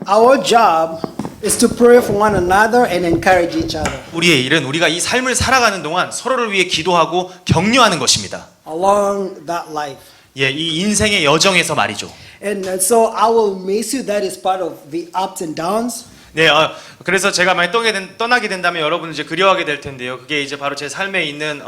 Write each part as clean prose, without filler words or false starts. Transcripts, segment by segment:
Our job is to pray for one another and encourage each other 우리의 일은 우리가 이 삶을 살아가는 동안 서로를 위해 기도하고 격려하는 것입니다. along that life. 예, 이 인생의 여정에서 말이죠. And so I will miss you. That is part of the ups and downs. 네, 그래서 제가 만약 떠나게 된다면 여러분은 이제 그리워하게 될 텐데요. 그게 이제 바로 제 삶에 있는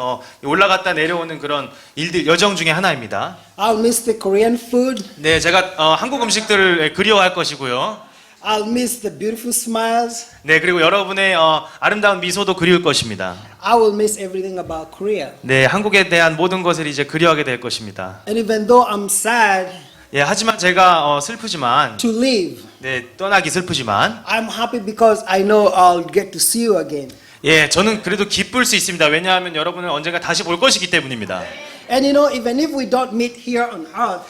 올라갔다 내려오는 그런 일들 여정 중에 하나입니다. I'll miss the Korean food. 네, 제가 한국 음식들을 그리워할 것이고요. I'll miss the beautiful smiles. 네, 그리고 여러분의 아름다운 미소도 그리울 것입니다. I will miss everything about Korea. 네, 한국에 대한 모든 것을 이제 그리워하게 될 것입니다. And even though I'm sad 예, 하지만 제가 슬프지만, to leave, 네, 떠나기 슬프지만, I'm happy because I know I'll get to see you again. 예, 저는 그래도 기쁠 수 있습니다. 왜냐하면 여러분은 언젠가 다시 볼 것이기 때문입니다. And you know, even if we don't meet here on earth,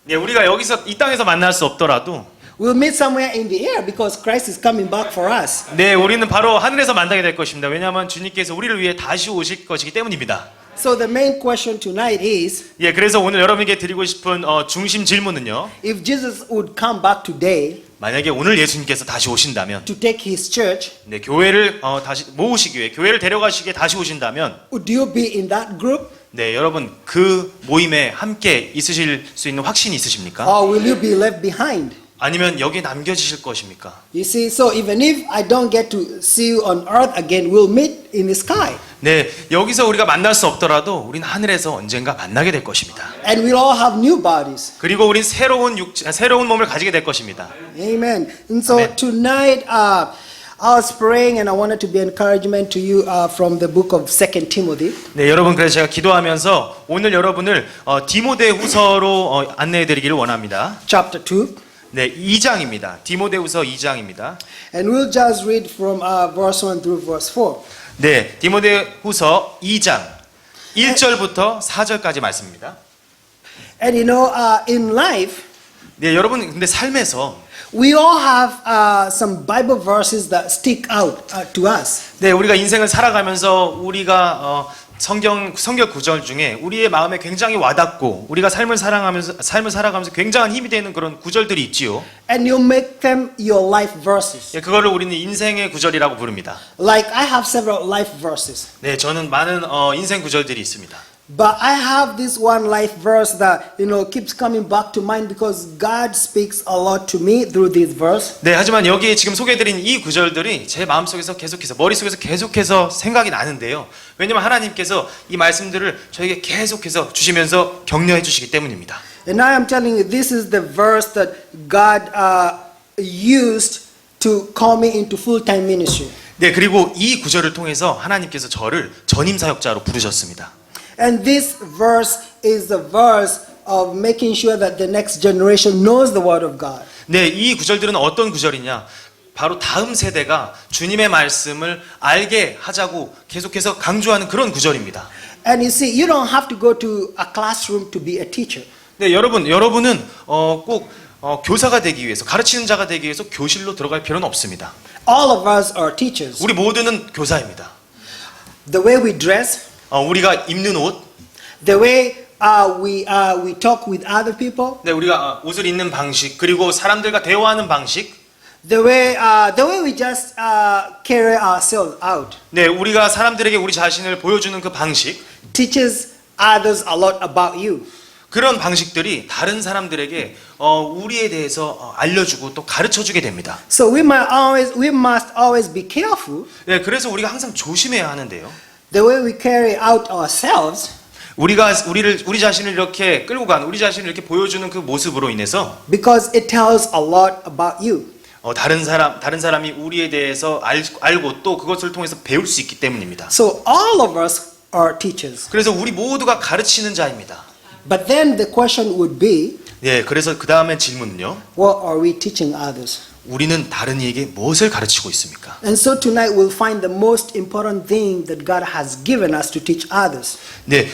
예, 우리가 여기서 이 땅에서 만날 수 없더라도, we'll meet somewhere in the air because Christ is coming back for us. 네, 우리는 바로 하늘에서 만나게 될 것입니다. 왜냐하면 주님께서 우리를 위해 다시 오실 것이기 때문입니다. So the main question tonight is, 예, 그래서 오늘 여러분에게 드리고 싶은 중심 질문은요. if Jesus would come back today 만약에 오늘 예수님께서 다시 오신다면, to take his church, 네, 교회를 다시 모으시기 위해, 교회를 데려가시기에 다시 오신다면, would you be in that group 네, 여러분 그 모임에 함께 있으실 수 있는 확신이 있으십니까? or will you be left behind? 아니면 여기 남겨지실 것입니까? You see, so even if I don't get to see you on earth again, we'll meet in the sky. 네, 여기서 우리가 만날 수 없더라도 우리는 하늘에서 언젠가 만나게 될 것입니다. And we'll all have new bodies. 그리고 우린 새로운 몸을 가지게 될 것입니다. Amen. And so Amen. tonight, I was praying and I wanted to be encouragement to you from the book of 2 Timothy. 네, 여러분 그래서 제가 기도하면서 오늘 여러분을 디모데후서로 안내해드리기를 원합니다. Chapter 2. 네, 2장입니다. 디모데후서 2장입니다. And we'll just read from verse 1 through verse 4. 네, 디모데후서 2장 1절부터 4절까지 말씀입니다. And you know, in life, 네, 여러분 근데 삶에서 we all have some Bible verses that stick out to us. 네, 우리가 인생을 살아가면서 우리가 성경 구절 중에 우리의 마음에 굉장히 와닿고 우리가 삶을 살아가면서 굉장한 힘이 되는 그런 구절들이 있지요. And you make them your life verses. 예, 그거를 우리는 인생의 구절이라고 부릅니다. Like I have several life verses. 네, 저는 많은 인생 구절들이 있습니다. But I have this one life verse that, you know, keeps coming back to mind because God speaks a lot to me through this verse. 네, 하지만 여기에 지금 소개해드린 이 구절들이 제 마음속에서 계속해서 머릿속에서 계속해서 생각이 나는데요. 왜냐면 하나님께서 이 말씀들을 저에게 계속해서 주시면서 격려해 주시기 때문입니다. And I am telling you, this is the verse that God used to call me into full-time ministry. 네, 그리고 이 구절을 통해서 하나님께서 저를 전임 사역자로 부르셨습니다. And this verse is the verse of making sure that the next generation knows the word of God. 네, 이 구절들은 어떤 구절이냐? 바로 다음 세대가 주님의 말씀을 알게 하자고 계속해서 강조하는 그런 구절입니다. And you see, you don't have to go to a classroom to be a teacher. 네, 여러분은 꼭 교사가 되기 위해서, 가르치는 자가 되기 위해서 교실로 들어갈 필요는 없습니다. All of us are teachers. 우리 모두는 교사입니다. The way we dress, 우리가 입는 옷, the way we talk with other people, 네, 우리가 옷을 입는 방식, 그리고 사람들과 대화하는 방식, the way we just carry ourselves out, 네, 우리가 사람들에게 우리 자신을 보여주는 그 방식, teaches others a lot about you. 그런 방식들이 다른 사람들에게 우리에 대해서 알려주고 또 가르쳐주게 됩니다. So we must always be careful 네, 그래서 우리가 항상 조심해야 하는데요. the way we carry out ourselves, 우리 자신을 이렇게 끌고 가는, 우리 자신을 이렇게 보여주는 그 모습으로 인해서 because it tells a lot about you. 다른 사람이 우리에 대해서 알고 또 그것을 통해서 배울 수 있기 때문입니다. So all of us are teachers. 그래서 우리 모두가 가르치는 자입니다. But then the question would be, 네, 그래서 그 다음에 질문은요. what are we teaching others? 우리는 다른 이에게 무엇을 가르치고 있습니까? And so tonight we'll find the most important thing that God has given us to teach others. 네,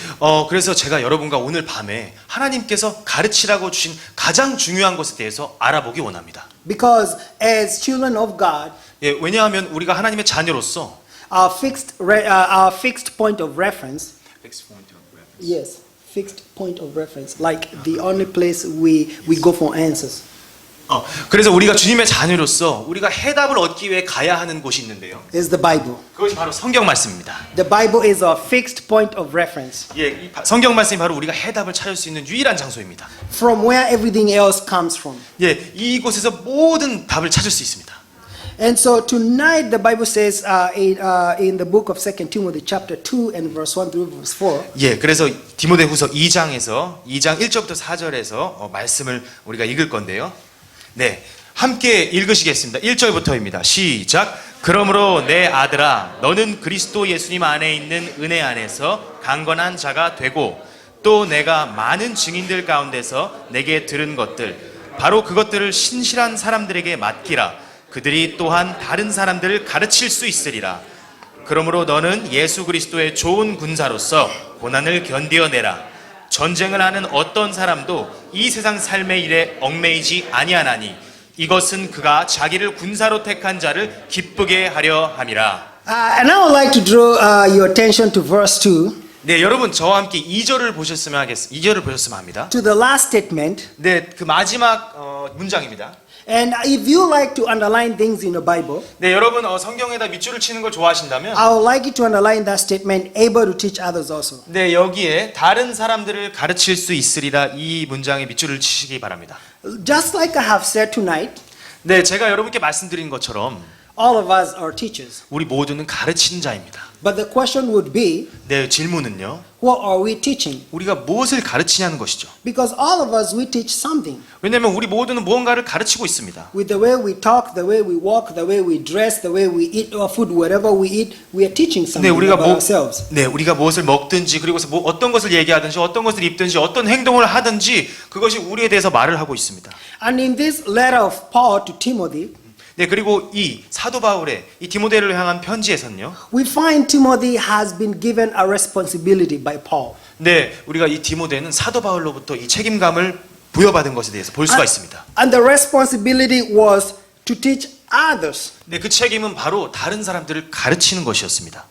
그래서 제가 여러분과 오늘 밤에 하나님께서 가르치라고 주신 가장 중요한 것에 대해서 알아보기 원합니다. Because as children of God, 예, 왜냐하면 우리가 하나님의 자녀로서 our fixed point of reference, yes, fixed point of reference, like the only place we go for answers. 그래서 우리가 주님의 자녀로서 우리가 해답을 얻기 위해 가야 하는 곳이 있는데요. is the Bible. 그것이 바로 성경 말씀입니다. The Bible is a fixed point of reference 예, 이 성경 말씀이 바로 우리가 해답을 찾을 수 있는 유일한 장소입니다. from where everything else comes from. 예, 이곳에서 모든 답을 찾을 수 있습니다. And so tonight the Bible says in the book of 2 Timothy chapter 2 and verse 1 through verse 4. 예, 그래서 디모데후서 2장에서 2장 1절부터 4절에서 말씀을 우리가 읽을 건데요. 네, 함께 읽으시겠습니다. 1절부터입니다. 시작. 그러므로 내 아들아, 너는 그리스도 예수님 안에 있는 은혜 안에서 강건한 자가 되고 또 내가 많은 증인들 가운데서 내게 들은 것들 바로 그것들을 신실한 사람들에게 맡기라. 그들이 또한 다른 사람들을 가르칠 수 있으리라. 그러므로 너는 예수 그리스도의 좋은 군사로서 고난을 견디어내라. 전쟁을 하는 어떤 사람도 이 세상 삶의 일에 얽매이지 아니하나니 이것은 그가 자기를 군사로 택한 자를 기쁘게 하려 함이라. And I would like to draw your attention to verse 2, 네, 여러분 저와 함께 2절을 보셨으면 합니다. to the last statement. 네, 그 마지막 문장입니다. And if you like to underline things in the Bible, 네, 여러분 성경에다 밑줄을 치는 걸 좋아하신다면 I would like you to underline that statement, able to teach others also. 네, 여기에 다른 사람들을 가르칠 수 있으리라 이 문장에 밑줄을 치시기 바랍니다. Just like I have said tonight, 네, 제가 여러분께 말씀드린 것처럼 all of us are teachers. 우리 모두는 가르치는 자입니다. But the question would be, 네, 질문은요. what are we teaching? 우리가 무엇을 가르치냐는 것이죠. Because all of us, we teach something. 왜냐하면 우리 모두는 무언가를 가르치고 있습니다. With the way we talk, the way we walk, the way we dress, the way we eat our food, whatever we eat, we are teaching 네, something 우리가 about ourselves. 네, 우리가 무엇을 먹든지 그리고서 어떤 것을 얘기하든지 어떤 것을 입든지 어떤 행동을 하든지 그것이 우리에 대해서 말을 하고 있습니다. And in this letter of Paul to Timothy, 네, 그리고 이 사도 바울의 이 디모데를 향한 편지에서는요. we find Timothy has been given a responsibility by Paul. 네, 우리가 이 디모데는 사도 바울로부터 이 책임감을 부여받은 것에 대해서 볼 수가 있습니다. And the responsibility was to teach others. 네, 그 책임은 바로 다른 사람들을 가르치는 것이었습니다.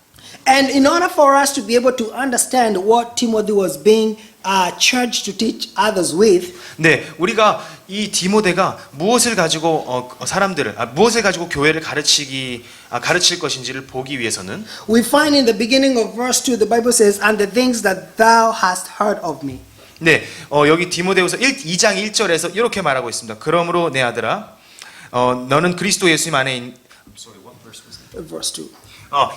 And in order for us to be able to understand what Timothy was being charged to teach others with, 네, 우리가 이 디모데가 무엇을 가지고 무엇을 가지고 교회를 가르칠 것인지를 보기 위해서는 we find in the beginning of verse 2, the Bible says, and the things that thou hast heard of me. 네, 여기 디모데후서 2장 1절에서 이렇게 말하고 있습니다. 그러므로 내 아들아, 너는 그리스도 예수님 안에 있는 Verse 2.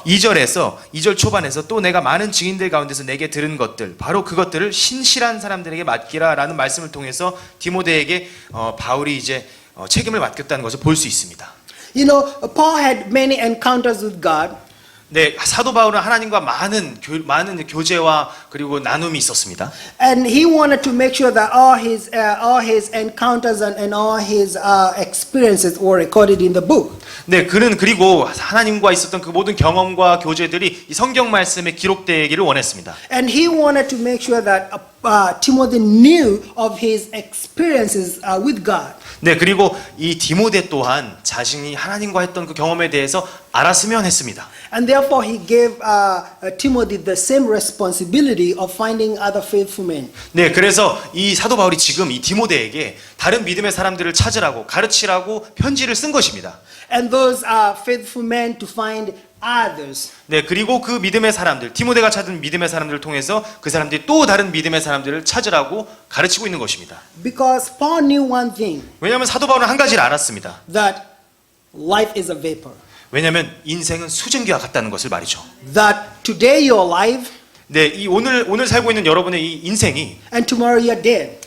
2절 초반에서 또 내가 많은 증인들 가운데서 내게 들은 것들 바로 그것들을 신실한 사람들에게 맡기라라는 말씀을 통해서 디모데에게 바울이 이제 책임을 맡겼다는 것을 볼 수 있습니다. You know, Paul had many encounters with God. 네, 사도 바울은 하나님과 많은 교제와 그리고 나눔이 있었습니다. And he wanted to make sure that all his encounters and all his experiences were recorded in the book. 네, 그는 그리고 하나님과 있었던 그 모든 경험과 교제들이 이 성경 말씀에 기록되기를 원했습니다. And he wanted to make sure that Timothy knew of his experiences with God. 네, 그리고 이 디모데 또한 자신이 하나님과 했던 그 경험에 대해서 알았으면 했습니다. And therefore he gave Timothy the same responsibility of finding other faithful men. 네, 그래서 이 사도 바울이 지금 이 디모데에게 다른 믿음의 사람들을 찾으라고 가르치라고 편지를 쓴 것입니다. And those are faithful men to find others. 네, 그리고 그 믿음의 사람들, 디모데가 찾은 믿음의 사람들을 통해서 그 사람들이 또 다른 믿음의 사람들을 찾으라고 가르치고 있는 것입니다. Because Paul knew one thing, 왜냐하면 사도 바울은 한 가지를 알았습니다. that life is a vapor. 왜냐하면 인생은 수증기와 같다는 것을 말이죠. That today you're alive 네, 이 오늘 살고 있는 여러분의 이 인생이 and tomorrow you're dead.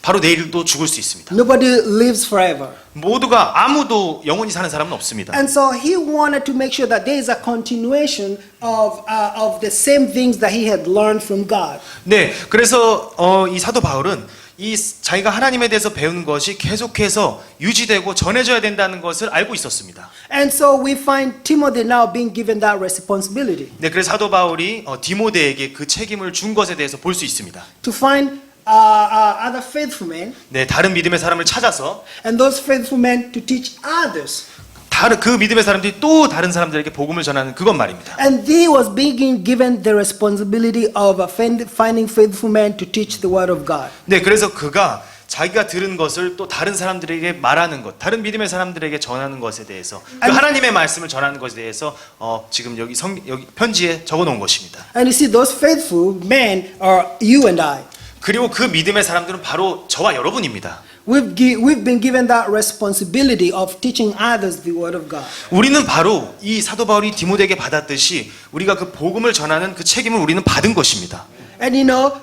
바로 내일도 죽을 수 있습니다. Nobody lives forever. 모두가 아무도 영원히 사는 사람은 없습니다. And so he wanted to make sure that there is a continuation of the same things that he had learned from God. 네, 그래서 이 사도 바울은 이 자기가 하나님에 대해서 배운 것이 계속해서 유지되고 전해져야 된다는 것을 알고 있었습니다. And so we find Timothy now being given that responsibility 네, 그래서 사도 바울이 디모데에게 그 책임을 준 것에 대해서 볼 수 있습니다. to find other faithful men, 네, 다른 믿음의 사람을 찾아서 and those faithful men to teach others. 다른 그 믿음의 사람들이 또 다른 사람들에게 복음을 전하는 그것 말입니다. And he was being given the responsibility of finding faithful men to teach the word of God. 네, 그래서 그가 자기가 들은 것을 또 다른 사람들에게 말하는 것, 다른 믿음의 사람들에게 전하는 것에 대해서 그 아니- 하나님의 말씀을 전하는 것에 대해서 지금 여기 편지에 적어 놓은 것입니다. And you see, those faithful men are you and I. 그리고 그 믿음의 사람들은 바로 저와 여러분입니다. We've been given that responsibility of teaching others the word of God. 우리는 바로 이 사도 바울이 디모데에게 받았듯이 우리가 그 복음을 전하는 그 책임을 우리는 받은 것입니다. And you know,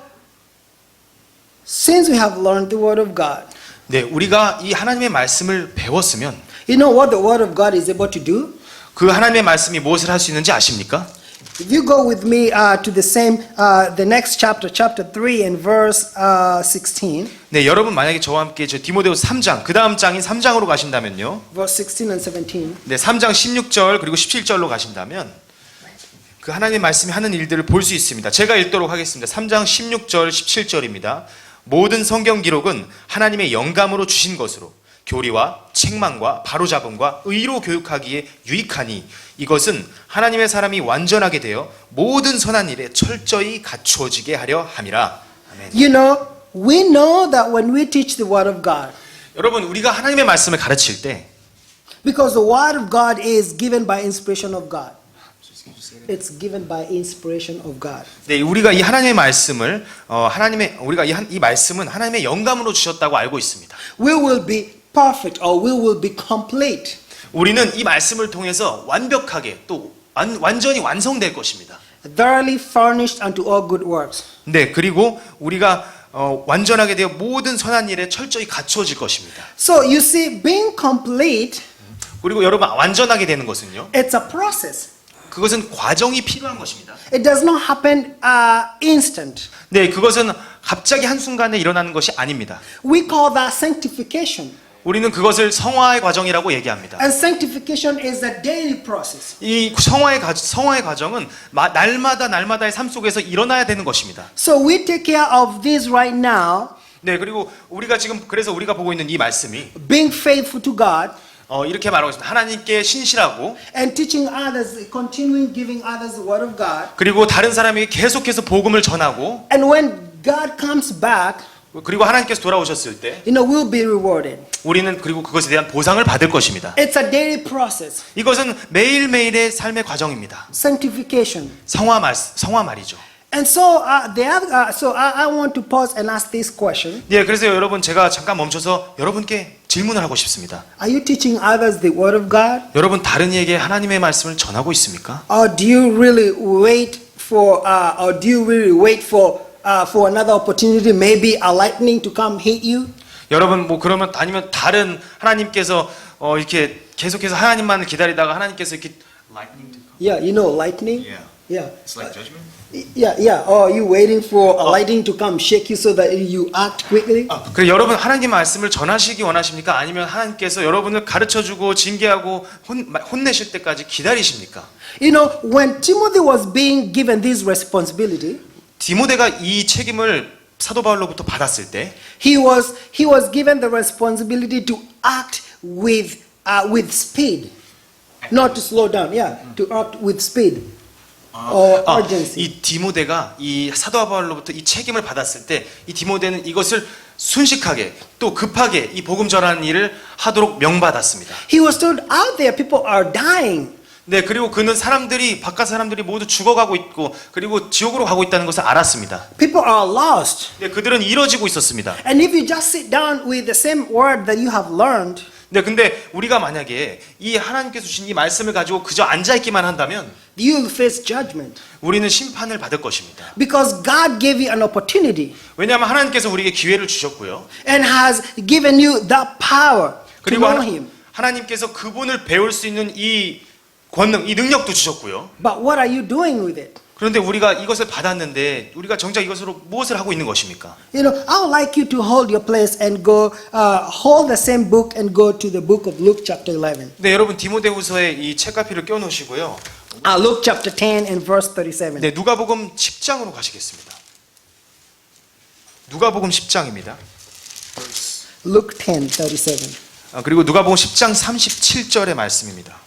since we have learned the word of God, 네, 우리가 이 하나님의 말씀을 배웠으면 you know what the word of God is able to do? 그 하나님의 말씀이 무엇을 할 수 있는지 아십니까? If you go with me to the next chapter, chapter 3 and verse 16, 네, 여러분 만약에 저와 함께 저 디모데후서 3장, 그 다음 장인 3장으로 가신다면요. verse 16 and 17. 네, 3장 16절 그리고 17절로 가신다면 그 하나님의 말씀이 하는 일들을 볼 수 있습니다. 제가 읽도록 하겠습니다. 3장 16절 17절입니다. 모든 성경 기록은 하나님의 영감으로 주신 것으로 교리와 책망과 바로잡음과 의로 교육하기에 유익하니 이것은 하나님의 사람이 완전하게 되어 모든 선한 일에 철저히 갖추어지게 하려 함이라. 아멘. You know, we know that when we teach the word of God, 여러분 우리가 하나님의 말씀을 가르칠 때 because the word of God is given by inspiration of God. It's given by inspiration of God. 네, 우리가 이 하나님의 말씀을 우리가 이 말씀은 하나님의 영감으로 주셨다고 알고 있습니다. We will be perfect or we will be complete. 우리는 이 말씀을 통해서 완벽하게 또 완전히 완성될 것입니다. Thoroughly furnished unto all good works. 네, 그리고 우리가 완전하게 되어 모든 선한 일에 철저히 갖추어질 것입니다. So you see, being complete, 그리고 여러분 완전하게 되는 것은요. it's a process. 그것은 과정이 필요한 것입니다. It does not happen instant. 네, 그것은 갑자기 한순간에 일어나는 것이 아닙니다. We call that sanctification. 우리는 그것을 성화의 과정이라고 얘기합니다. And sanctification is a daily process. 이 성화의 과정은 날마다의 삶 속에서 일어나야 되는 것입니다. So we take care of this right now, 네, 그리고 그래서 우리가 보고 있는 이 말씀이 being faithful to God 이렇게 말하고 있습니다. 하나님께 신실하고 and teaching others, continuing giving others the word of God. 그리고 다른 사람에게 계속해서 복음을 전하고 And when God comes back, 그리고 하나님께서 돌아오셨을 때 you know, we'll be rewarded. 우리는 그리고 그것에 대한 보상을 받을 것입니다. It's a daily process. 이것은 매일매일의 삶의 과정입니다. Sanctification. 성화 말이죠. And so, I want to pause and ask this question: 네, 그래서 여러분 제가 잠깐 멈춰서 여러분께 질문을 하고 싶습니다. Are you teaching others the word of God, 여러분 다른 이에게 하나님의 말씀을 전하고 있습니까? or do you really wait for another opportunity, maybe a lightning to come hit you? 여러분 그러면 아니면 다른 하나님께서 이렇게 계속해서 하나님만을 기다리다가 하나님께서 이렇게 lightning to come. Yeah, you know lightning. Yeah. Yeah. It's like judgment. Yeah. Or you waiting for a lightning to come shake you so that you act quickly? 그래 여러분 하나님 말씀을 전하시기 원하십니까? 아니면 하나님께서 여러분을 가르쳐주고 징계하고 혼내실 때까지 기다리십니까? You know, when Timothy was being given this responsibility, 디모데가 이 책임을 사도 바울로부터 받았을 때 he was given the responsibility to act with speed, not to slow down. Yeah, to act with speed or urgency. 이 디모데가 이 사도 바울로부터 이 책임을 받았을 때 이 디모데는 이것을 순식하게 또 급하게 이 복음 전하는 일을 하도록 명받았습니다. He was told out there people are dying. 네, 그리고 그는 바깥 사람들이 모두 죽어가고 있고 그리고 지옥으로 가고 있다는 것을 알았습니다. People are lost. 네, 그들은 이뤄지고 있었습니다. And if you just sit down with the same word that you have learned, 네, 근데 우리가 만약에 이 하나님께서 주신 이 말씀을 가지고 그저 앉아있기만 한다면 you will face judgment. 우리는 심판을 받을 것입니다. Because God gave you an opportunity 왜냐하면 하나님께서 우리에게 기회를 주셨고요. and has given you that power to 그리고 know Him. 하나님께서 그분을 배울 수 있는 이 권능, 이 능력도 주셨고요. But what are you doing with it? 그런데 우리가 이것을 받았는데 우리가 정작 이것으로 무엇을 하고 있는 것입니까? You know, I would like you to hold your place and go, hold the same book and go to the book of Luke chapter 11. 네, 여러분 디모데후서에 이 책가피를 껴놓으시고요. Luke chapter 10 and verse 37. 네, 누가복음 10장으로 가시겠습니다. 누가복음 10장입니다. Luke 10, 37. 그리고 누가복음 10장 37절의 말씀입니다.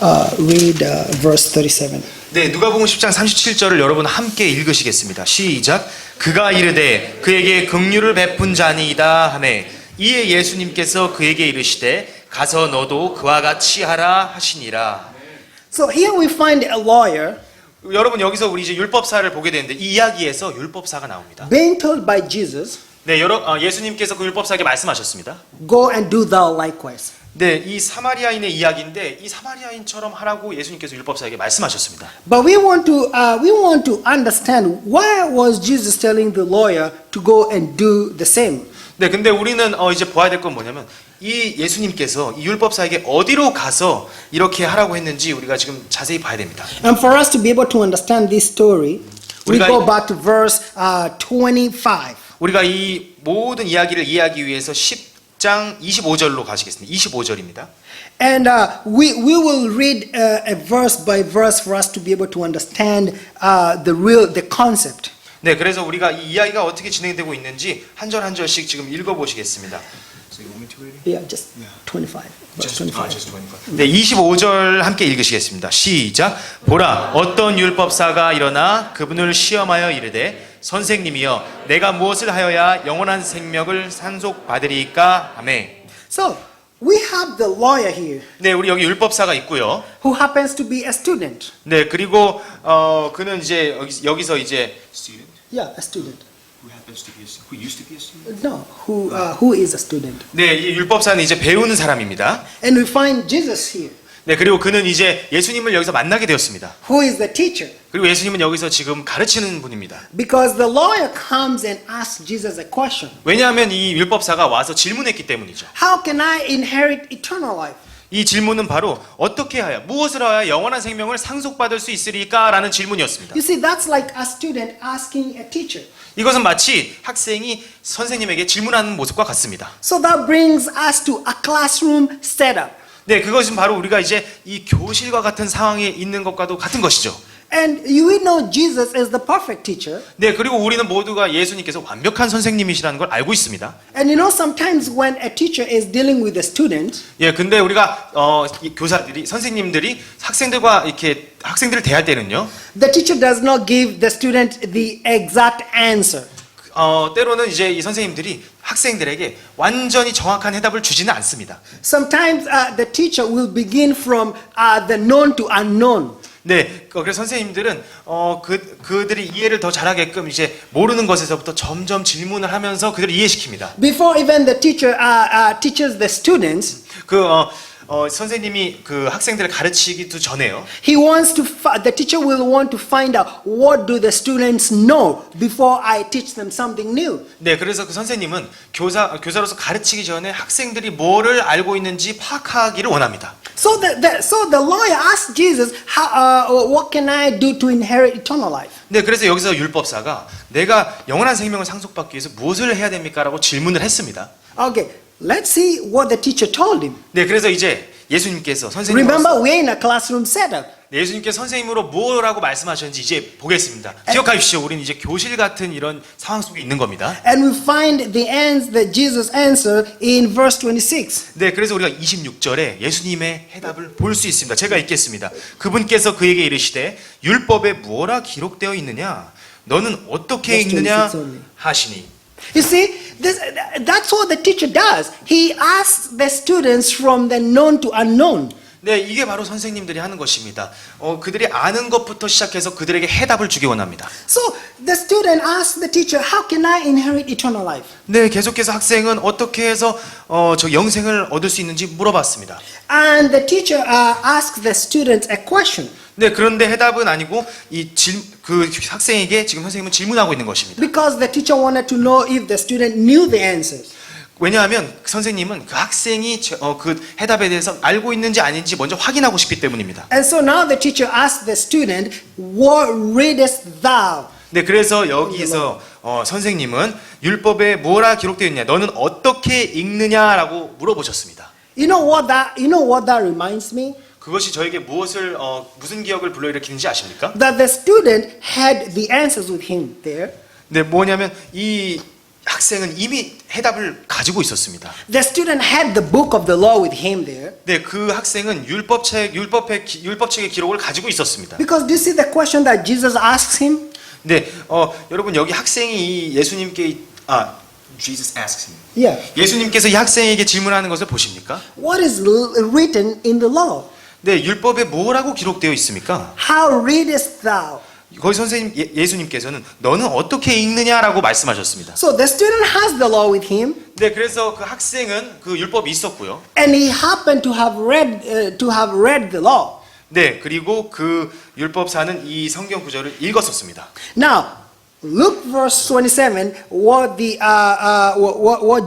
Read verse 37. 네, 누가복음 10장 37절을 여러분 함께 읽으시겠습니다. 시작. 그가 이르되 그에게 긍휼을 베푼 자니이다 하매 이에 예수님께서 그에게 이르시되 가서 너도 그와 같이 하라 하시니라. So here we find a lawyer 여러분 여기서 우리 이제 율법사를 보게 되는데 이 이야기에서 율법사가 나옵니다. being told by Jesus, 네, 예수님께서 그 율법사에게 말씀하셨습니다. go and do thou likewise. 네, 이 사마리아인의 이야기인데 이 사마리아인처럼 하라고 예수님께서 율법사에게 말씀하셨습니다. But we want to understand why was Jesus telling the lawyer to go and do the same. 네, 근데 우리는 이제 보아야 될 건 뭐냐면 이 예수님께서 이 율법사에게 어디로 가서 이렇게 하라고 했는지 우리가 지금 자세히 봐야 됩니다. And for us to be able to understand this story, we 우리가 go back to verse 25. 우리가 이 모든 이야기를 이해하기 위해서 10장 25절로 가시겠습니다. 25절입니다. And we will read a verse by verse for us to be able to understand the concept. 네, 그래서 우리가 이 이야기가 어떻게 진행되고 있는지 한 절 한 절씩 지금 읽어보시겠습니다. Yeah, just 25. Verse 25. 네, 25절 함께 읽으시겠습니다. 시작. 보라, 어떤 율법사가 일어나 그분을 시험하여 이르되 선생님이여, 내가 무엇을 하여야 영원한 생명을 상속받으리까 하매. So we have the lawyer here 네, 우리 여기 율법사가 있고요. who happens to be a student. 네, 그리고 그는 이제 여기서 이제 Student Yeah, a student. who happens to be who used to be a student. No, who is a student. 네, 이 율법사는 이제 배우는 사람입니다. And we find Jesus here, 네, 그리고 그는 이제 예수님을 여기서 만나게 되었습니다. who is the teacher. 그리고 예수님은 여기서 지금 가르치는 분입니다. Because the lawyer comes and asks Jesus a question. 왜냐하면 이 율법사가 와서 질문했기 때문이죠. How can I inherit eternal life? 이 질문은 바로 어떻게 하여, 무엇을 하여 영원한 생명을 상속받을 수 있으리까? 라는 질문이었습니다. You see, that's like a student asking a teacher. 이것은 마치 학생이 선생님에게 질문하는 모습과 같습니다. So that brings us to a classroom setup. 네, 그것은 바로 우리가 이제 이 교실과 같은 상황에 있는 것과도 같은 것이죠. And we know Jesus is the perfect teacher. 네, 그리고 우리는 모두가 예수님께서 완벽한 선생님이시라는 걸 알고 있습니다. And you know, sometimes when a teacher is dealing with a student, 예, 근데 우리가 이 교사들이, 선생님들이 학생들과 이렇게 학생들을 대할 때는요, the teacher does not give the student the exact answer. 때로는 이제 이 선생님들이 학생들에게 완전히 정확한 해답을 주지는 않습니다. Sometimes the teacher will begin from the known to unknown. 네, 그래서 선생님들은 그들이 이해를 더 잘하게끔 이제 모르는 것에서부터 점점 질문을 하면서 그들을 이해시킵니다. Before even the teacher teaches the students, 선생님이 그 학생들을 가르치기도 전에요. the teacher will want to find out what do the students know before I teach them something new. 네, 그래서 그 선생님은 교사로서 가르치기 전에 학생들이 뭐를 알고 있는지 파악하기를 원합니다. So the lawyer asked Jesus, what can I do to inherit eternal life? 네, 그래서 여기서 율법사가 내가 영원한 생명을 상속받기 위해서 무엇을 해야 됩니까?라고 질문을 했습니다. Okay, let's see what the teacher told him. 네, 그래서 이제 예수님께서 선생님으로서 Remember, we're in a classroom setup. 네, 예수님께서 선생님으로 뭐라고 말씀하셨는지 이제 보겠습니다. 기억하십시오. 우리는 이제 교실 같은 이런 상황 속에 있는 겁니다. And we find that Jesus answered in verse 26. 네, 그래서 우리가 26절에 예수님의 해답을 볼 수 있습니다. 제가 읽겠습니다. 그분께서 그에게 이르시되 율법에 무엇라 기록되어 있느냐? 너는 어떻게 Verse 읽느냐 26 only. 하시니. You see, that's what the teacher does. He asks the students from the known to unknown. 네, 이게 바로 선생님들이 하는 것입니다. 그들이 아는 것부터 시작해서 그들에게 해답을 주기 원합니다. So the student asks the teacher, how can I inherit eternal life? 네, 계속해서 학생은 어떻게 해서 저 영생을 얻을 수 있는지 물어봤습니다. And the teacher asks the student a question. 네, 그런데 해답은 아니고 그 학생에게 지금 선생님은 질문하고 있는 것입니다. Because the teacher wanted to know if the student knew the answers. 왜냐하면 선생님은 그 학생이 그 해답에 대해서 알고 있는지 아닌지 먼저 확인하고 싶기 때문입니다. And so now the teacher asks the student, what readest thou? 네, 그래서 여기서 선생님은 율법에 뭐라 기록되어 있냐, 너는 어떻게 읽느냐라고 물어보셨습니다. You know what that reminds me? 그것이 저에게 무슨 기억을 불러일으키는지 아십니까? That the student had the answers with him there. 네, 뭐냐면 이 학생은 이미 해답을 가지고 있었습니다. The student had the book of the law with him there. 네, 그 학생은 율법책의 기록을 가지고 있었습니다. Because do you see the question that Jesus asks him? 네, 여러분 여기 학생이 이 예수님께 Jesus asks him. Yeah. 예수님께서 이 학생에게 질문하는 것을 보십니까? What is written in the law? 네, 율법에 뭐라고 기록되어 있습니까? How readest thou? 거기 선생님 예수님께서는 너는 어떻게 읽느냐라고 말씀하셨습니다. So the student has the law with him, 네, 그래서 그 학생은 그 율법이 있었고요. and he happened to have read the law. 네, 그리고 그 율법사는 이 성경 구절을 읽었었습니다. Now, look verse 27. What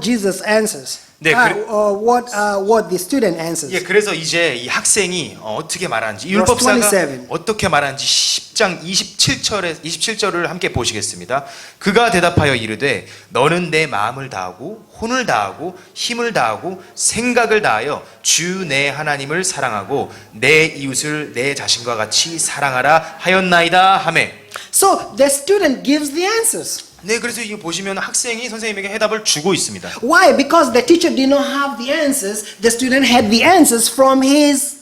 Jesus answers. 네, What the student answers. 예, 그래서 이제 이 학생이 어떻게 말하는지 Verse 율법사가 27. 어떻게 말하는지 10장 27절을 함께 보시겠습니다. 그가 대답하여 이르되 너는 내 마음을 다하고 혼을 다하고 힘을 다하고 생각을 다하여 주 내 하나님을 사랑하고 내 이웃을 내 자신과 같이 사랑하라 하였나이다 하매. So the student gives the answers. 네, 그래서 이거 보시면 학생이 선생님에게 해답을 주고 있습니다. Why? Because the teacher did not have the answers. The student had the answers from his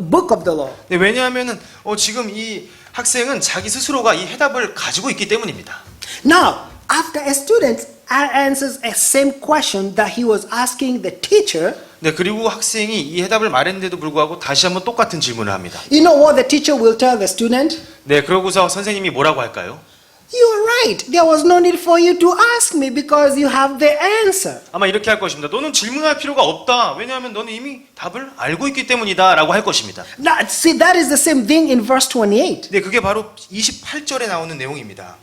book of the law. 네, 왜냐하면은 지금 이 학생은 자기 스스로가 이 해답을 가지고 있기 때문입니다. Now, after a student answers a same question that he was asking the teacher, 네, 그리고 학생이 이 해답을 말했는데도 불구하고 다시 한번 똑같은 질문을 합니다. you know what the teacher will tell the student? 네, 그러고서 선생님이 뭐라고 할까요? You are right. There was no need for you to ask me because you have the answer. 아마 이렇게 할 것입니다. 너는 질문할 필요가 없다. 왜냐하면 너는 이미 답을 알고 있기 때문이다 라고 할 것입니다. See, that is the same thing in verse 28. 네, 그게 바로 28절에 나오는 내용입니다.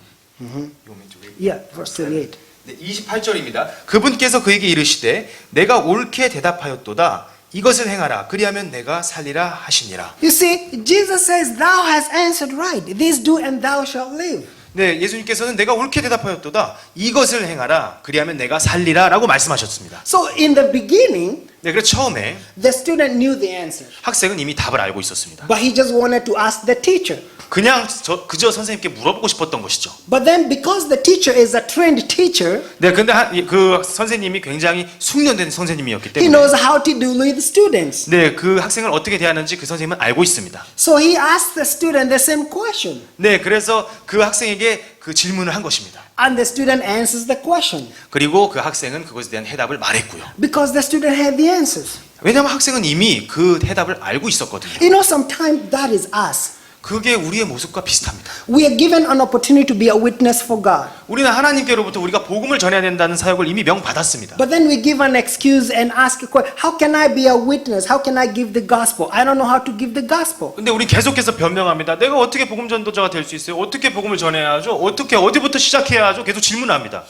Yeah, verse 28. 네, 28절입니다. 그분께서 그에게 이르시되 내가 옳게 대답하였도다. 이것을 행하라. 그리하면 내가 살리라 하시니라. You see, Jesus says, thou hast answered right. This do and thou shalt live. 네, 예수님께서는 내가 옳게 대답하였도다. 이것을 행하라. 그리하면 내가 살리라 라고 말씀하셨습니다. So in the beginning, 네, 그래서 처음에 the student knew the answer. 학생은 이미 답을 알고 있었습니다. But he just wanted to ask the teacher. 그저 선생님께 물어보고 싶었던 것이죠. But then because the teacher is a trained teacher, 네, 근데 그 선생님이 굉장히 숙련된 선생님이었기 he 때문에 knows how to deal with students. 네, 그 학생을 어떻게 대하는지 그 선생님은 알고 있습니다. So he asked the student the same question. 네, 그래서 그 학생에게 그 질문을 한 것입니다. And the student answers the question. 그리고 그 학생은 그것에 대한 해답을 말했고요. Because the student had the answers. 왜냐하면 학생은 이미 그 해답을 알고 있었거든요. You know, sometimes that is us. 그게 우리의 모습과 비슷합니다. We are given an opportunity to be a witness for God. 우리는 하나님께로부터 우리가 복음을 전해야 된다는 사역을 이미 명받았습니다. But then we give an excuse and ask a question, how can I be a witness? How can I give the gospel? I don't know how to give the gospel. 근데 우리 계속해서 변명합니다. 내가 어떻게 복음 전도자가 될 수 있어요? 어떻게 복음을 전해야 하죠? 어디부터 시작해야 하죠? 계속 질문합니다.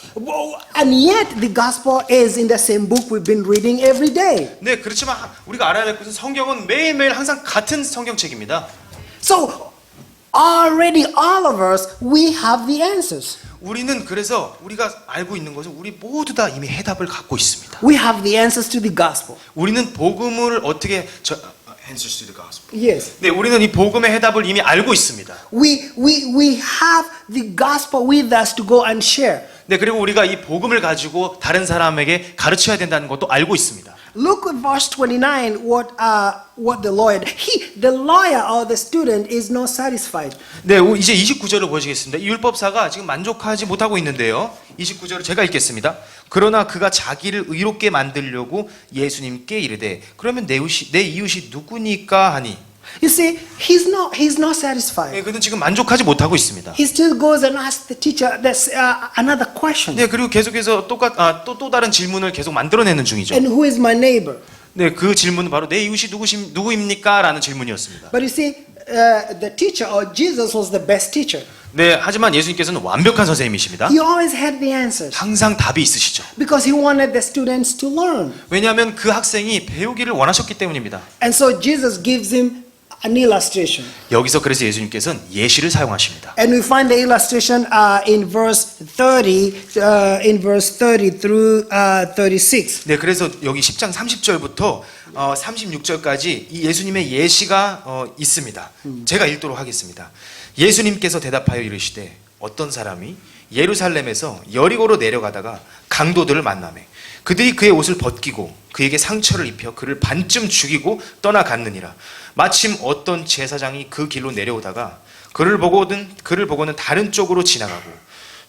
And yet the gospel is in the same book we've been reading every day. 네, 그렇지만 우리가 알아야 될 것은 성경은 매일매일 항상 같은 성경책입니다. So already all of us, we have the answers. 우리는 그래서 우리가 알고 있는 것은 우리 모두 다 이미 해답을 갖고 있습니다. We have the answers to the gospel. 우리는 복음을 어떻게 Answers to the gospel. Yes. 네, 우리는 이 복음의 해답을 이미 알고 있습니다. We have the gospel with us to go and share. 네, 그리고 우리가 이 복음을 가지고 다른 사람에게 가르쳐야 된다는 것도 알고 있습니다. Look at verse 29, what the lawyer or the student is not satisfied. 네, 이제 29절을 보시겠습니다. 이 율법사가 지금 만족하지 못하고 있는데요. 29절을 제가 읽겠습니다. 그러나 그가 자기를 의롭게 만들려고 예수님께 이르되 그러면 내 이웃이 누구니까 하니. You see, he's not satisfied. 네, 그는 지금 만족하지 못하고 있습니다. He still goes and asks the teacher another question. 네, 그리고 계속해서 또 다른 질문을 계속 만들어내는 중이죠. And who is my neighbor? 네, 그 질문은 바로 내 이웃이 누구입니까? 라는 질문이었습니다. But you see, the teacher or Jesus was the best teacher. 네, 하지만 예수님께서는 완벽한 선생님이십니다. He always had the answers 항상 답이 있으시죠. because he wanted the students to learn. 왜냐하면 그 학생이 배우기를 원하셨기 때문입니다. And so Jesus gives him an illustration. 여기서 그래서 예수님께서는 예시를 사용하십니다. And we find the illustration in verse 30 through 36. 네, 그래서 여기 10장 30절부터 36절까지 이 예수님의 예시가 있습니다. 제가 읽도록 하겠습니다. 예수님께서 대답하여 이르시되 어떤 사람이 예루살렘에서 여리고로 내려가다가 강도들을 만나매 그들이 그의 옷을 벗기고 그에게 상처를 입혀 그를 반쯤 죽이고 떠나갔느니라. 마침 어떤 제사장이 그 길로 내려오다가 그를 보고는 다른 쪽으로 지나가고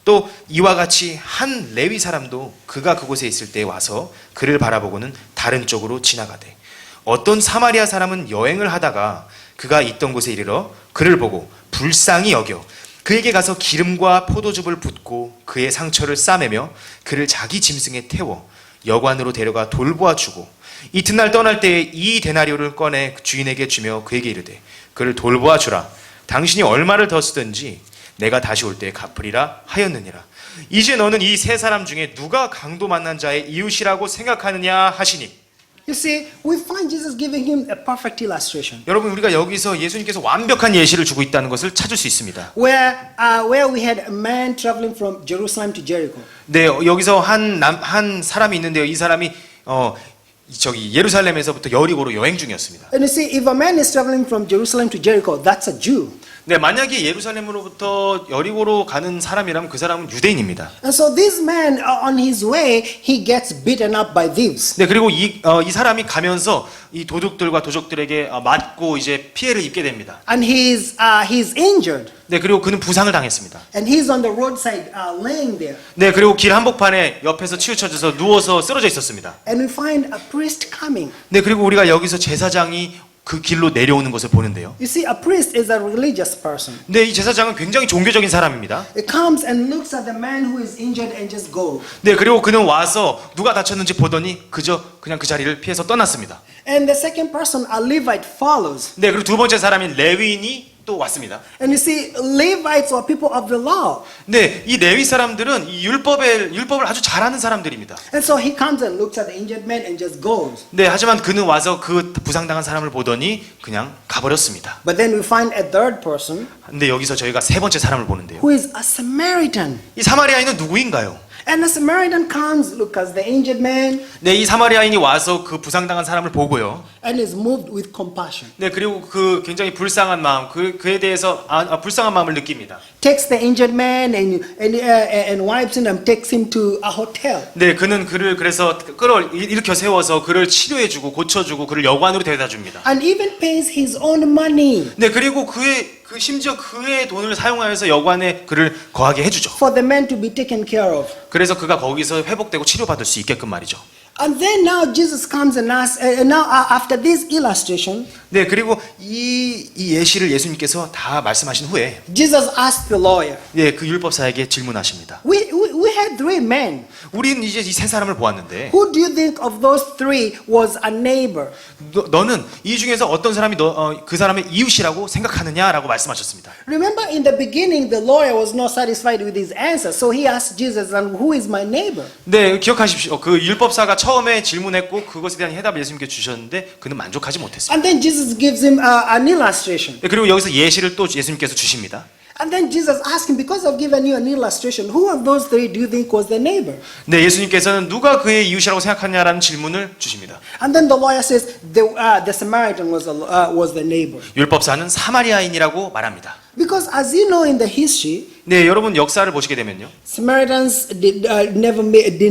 또 이와 같이 한 레위 사람도 그가 그곳에 있을 때 와서 그를 바라보고는 다른 쪽으로 지나가되 어떤 사마리아 사람은 여행을 하다가 그가 있던 곳에 이르러 그를 보고 불쌍히 여겨 그에게 가서 기름과 포도즙을 붓고 그의 상처를 싸매며 그를 자기 짐승에 태워 여관으로 데려가 돌보아 주고 이튿날 떠날 때에 이 데나리오를 꺼내 주인에게 주며 그에게 이르되 그를 돌보아 주라. 당신이 얼마를 더 쓰든지 내가 다시 올 때에 갚으리라 하였느니라. 이제 너는 이 세 사람 중에 누가 강도 만난 자의 이웃이라고 생각하느냐 하시니. You see, we find Jesus giving him a perfect illustration. 여러분, 우리가 여기서 예수님께서 완벽한 예시를 주고 있다는 것을 찾을 수 있습니다. Where we had a man traveling from Jerusalem to Jericho. 네, 여기서 한 사람이 있는데요. 이 사람이 예루살렘에서부터 여리고로 여행 중이었습니다. And you see, if a man is traveling from Jerusalem to Jericho, that's a Jew. 네, 만약에 예루살렘으로부터 여리고로 가는 사람이라면 그 사람은 유대인입니다. And so this man, on his way, he gets beaten up by thieves. 네, 그리고 이 사람이 가면서 이 도둑들과 도적들에게 맞고 이제 피해를 입게 됩니다. And he's injured. 네, 그리고 그는 부상을 당했습니다. And he's on the roadside laying there. 네, 그리고 길 한복판에 옆에서 치우쳐져서 누워서 쓰러져 있었습니다. And we find a priest coming. 네, 그리고 우리가 여기서 제사장이 그 길로 내려오는 것을 보는데요. You see, a priest is a religious person. 네, 이 제사장은 굉장히 종교적인 사람입니다. He comes and looks at the man who is injured and just goes. 네, 그리고 그는 와서 누가 다쳤는지 보더니 그냥 그 자리를 피해서 떠났습니다. And the second person, a Levite, follows. 네, 그리고 두 번째 사람인 레위인이 또 왔습니다. And you see, Levites are people of the law. 네, 이 레위 사람들은 이 율법을 아주 잘하는 사람들입니다. And so he comes and looks at the injured man and just goes. 네, 하지만 그는 와서 그 부상당한 사람을 보더니 그냥 가버렸습니다. But then we find a third person 근데 여기서 저희가 세 번째 사람을 보는데요. who is a Samaritan. 이 사마리아인은 누구인가요? And the Samaritan comes, look at the injured man, 네, 이 사마리아인이 와서 그 부상당한 사람을 보고요. and is moved with compassion. 네, 그리고 그 굉장히 불쌍한 마음, 그에 대해서 불쌍한 마음을 느낍니다. Takes the injured man and wipes him and takes him to a hotel. 네, 그는 그를 그래서 일으켜 세워서 그를 치료해주고 고쳐주고 그를 여관으로 데려다 줍니다. And even pays his own money 네, 그리고 심지어 그의 돈을 사용하여서 여관에 그를 거하게 해주죠. for the man to be taken care of. 그래서 그가 거기서 회복되고 치료받을 수 있게끔 말이죠. And then now Jesus comes and asks, after this illustration, 네, 그리고 이 예시를 예수님께서 다 말씀하신 후에 Jesus asked the lawyer, 네, 그 율법사에게 질문하십니다. we had three men. 우리는 이제 이 세 사람을 보았는데 Who do you think of those three was a neighbor? 너는 이 중에서 어떤 사람이 그 사람의 이웃이라고 생각하느냐라고 말씀하셨습니다. Remember in the beginning the lawyer was not satisfied with his answer. So he asked Jesus, and who is my neighbor? 네, 기억하십시오. 그 율법사가 처음에 질문했고 그것에 대한 해답을 예수님께 주셨는데 그는 만족하지 못했습니다. And then Jesus gives him an illustration. 네, 그리고 여기서 예시를 또 예수님께서 주십니다. And then Jesus asked him, because I've given you an illustration, who of those three do you think was the neighbor? 네, 예수님께서는 누가 그의 이웃이라고 생각하냐라는 질문을 주십니다. And then the lawyer says, the Samaritan was the neighbor. 율법사는 사마리아인이라고 말합니다. Because as you know in the history, 네, 여러분 역사를 보시게 되면요. Samaritans did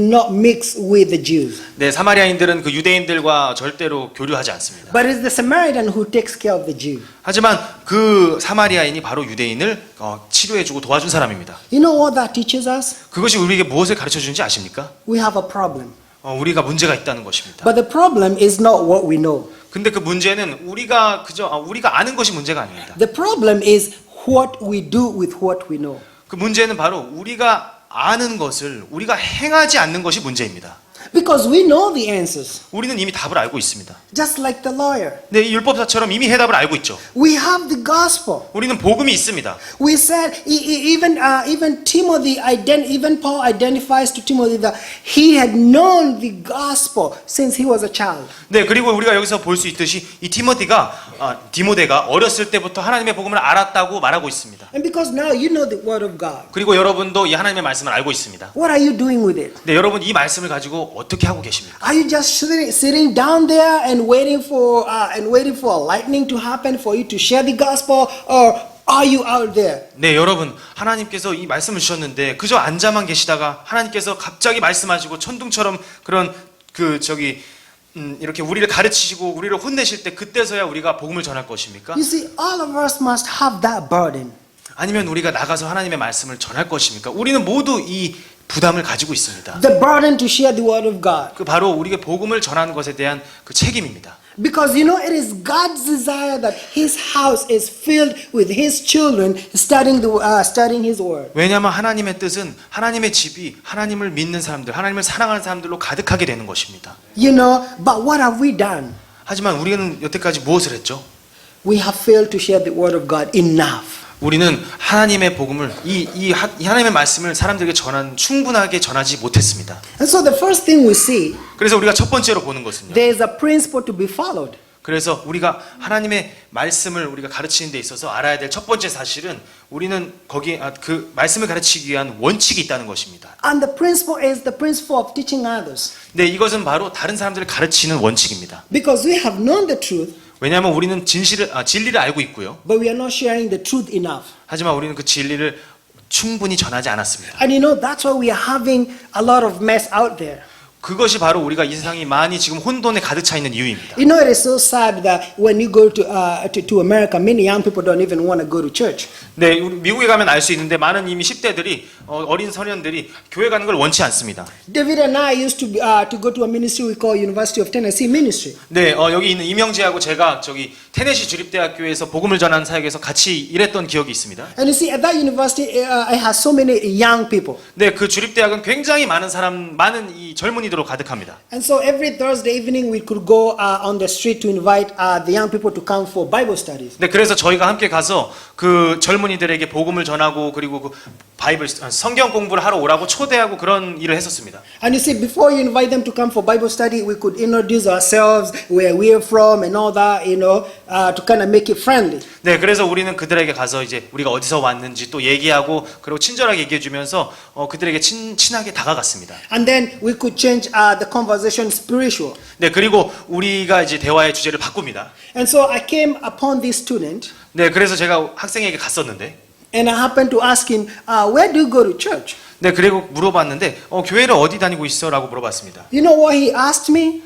not mix with the Jews. 네, 사마리아인들은 그 유대인들과 절대로 교류하지 않습니다. But it's the Samaritan who takes care of the Jew. 하지만 그 사마리아인이 바로 유대인을 치료해주고 도와준 사람입니다. You know what that teaches us? 그것이 우리에게 무엇을 가르쳐주는지 아십니까? We have a problem. 우리가 문제가 있다는 것입니다. But the problem is not what we know. 근데 그 문제는 우리가 아는 것이 문제가 아닙니다. The problem is what we do with what we know. 그 문제는 바로 우리가 아는 것을 우리가 행하지 않는 것이 문제입니다. Because we know the answers. 우리는 이미 답을 알고 있습니다. Just like the lawyer. 네, 이 율법사처럼 이미 해답을 알고 있죠. We have the gospel. 우리는 복음이 있습니다. We said even Timothy, even Paul identifies to Timothy that he had known the gospel since he was a child. 네, 그리고 우리가 여기서 볼 수 있듯이 이 디모데가 어렸을 때부터 하나님의 복음을 알았다고 말하고 있습니다. And because now you know the word of God. 그리고 여러분도 이 하나님의 말씀을 알고 있습니다. What are you doing with it? 네, 여러분 이 말씀을 가지고 어떻게 하고 계십니까? Are you just sitting down there and waiting for lightning to happen for you to share the gospel, or Are you out there? 네, 여러분, 하나님께서 이 말씀을 주셨는데 그저 앉아만 계시다가 하나님께서 갑자기 말씀하시고 천둥처럼 그런 이렇게 우리를 가르치시고 우리를 혼내실 때 그때서야 우리가 복음을 전할 것입니까? You see, all of us must have that burden. 아니면 우리가 나가서 하나님의 말씀을 전할 것입니까? 우리는 모두 이 부담을 가지고 있습니다. The burden to share the word of God. 그 바로 우리가 복음을 전하는 것에 대한 그 책임입니다. Because you know, it is God's desire that His house is filled with His children studying His word. 왜냐하면 하나님의 뜻은 하나님의 집이 하나님을 믿는 사람들, 하나님을 사랑하는 사람들로 가득하게 되는 것입니다. You know, but what have we done? 하지만 우리는 여태까지 무엇을 했죠? We have failed to share the word of God enough. 우리는 하나님의 복음을 이 하나님의 말씀을 사람들에게 충분하게 전하지 못했습니다. And so the first thing we see, 그래서 우리가 첫 번째로 보는 것은요. there is a principle to be followed. 그래서 우리가 하나님의 말씀을 우리가 가르치는 데 있어서 알아야 될 첫 번째 사실은 우리는 거기에 그 말씀을 가르치기 위한 원칙이 있다는 것입니다. And the principle is the principle of teaching others. 네, 이것은 바로 다른 사람들을 가르치는 원칙입니다. Because we have known the truth, 왜냐하면 우리는 진리를 알고 있고요. but we are not sharing the truth enough. 하지만 우리는 그 진리를 충분히 전하지 않았습니다. And you know, that's why we are having a lot of mess out there. 그것이 바로 우리가 이 세상이 많이 지금 혼돈에 가득 차 있는 이유입니다. You know, it is so sad that when you go to America, many young people don't even want to go to church. 네, 우리 미국에 가면 알 수 있는데 많은 이미 10대들이 어린 소년들이 교회 가는 걸 원치 않습니다. David and I used to go to a ministry we call University of Tennessee Ministry. 네, 여기 있는 이명재하고 제가 테네시 주립대학교에서 복음을 전하는 사역에서 같이 일했던 기억이 있습니다. And you see, at that university, it has so many young people. 네, 그 주립대학은 굉장히 많은 이 젊은이들로 가득합니다. And so every Thursday evening, we could go on the street to invite the young people to come for Bible studies. 네, 그래서 저희가 함께 가서 그 젊은이들에게 복음을 전하고 그리고 그 성경 공부를 하러 오라고 초대하고 그런 일을 했었습니다. And you see, before you invite them to come for Bible study, we could introduce ourselves, where we are from, and all that, you know, to kind of make it friendly. 네, 그래서 우리는 그들에게 가서 이제 우리가 어디서 왔는지 또 얘기하고 그리고 친절하게 얘기해주면서 그들에게 친하게 다가갔습니다. And then we could change the conversation spiritual. 네, 그리고 우리가 이제 대화의 주제를 바꿉니다. And so I came upon this student, 네, 그래서 제가 학생에게 갔었는데, and I happened to ask him, where do you go to church? 네, 그리고 물어봤는데, 교회를 어디 다니고 있어?라고 물어봤습니다. You know what he asked me?